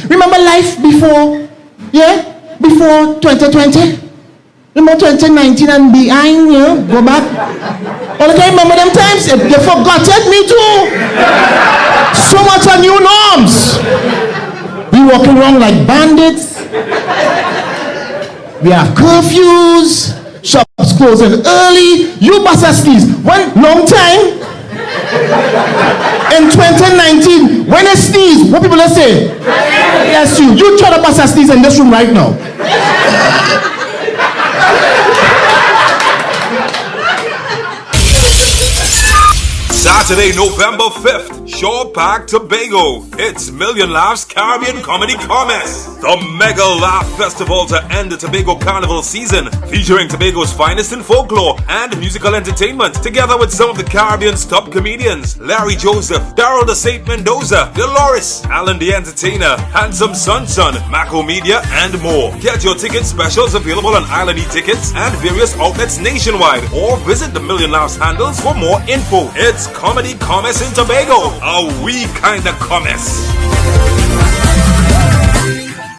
Remember life before, before 2020? Remember 2019 and behind, go back? All I can remember them times, they forgot it, me too. So much of new norms. We walking around like bandits. We have curfews, shops closing early. You bastards, one long time. In 2019, when they sneeze, what people say? Yes, you. You try to bastards sneeze in this room right now. Saturday, November 5th, Shore Park, Tobago. It's Million Laughs Caribbean Comedy Commerce, the mega laugh festival to end the Tobago Carnival season, featuring Tobago's finest in folklore and musical entertainment, together with some of the Caribbean's top comedians: Larry Joseph, Daryl the Saint Mendoza, Dolores, Allan the Entertainer, Handsome Sun, Mako Media, and more. Get your ticket specials available on Island E-Tickets and various outlets nationwide, or visit the Million Laughs handles for more info. It's Comedy Commerce in Tobago, a wee kind of commerce.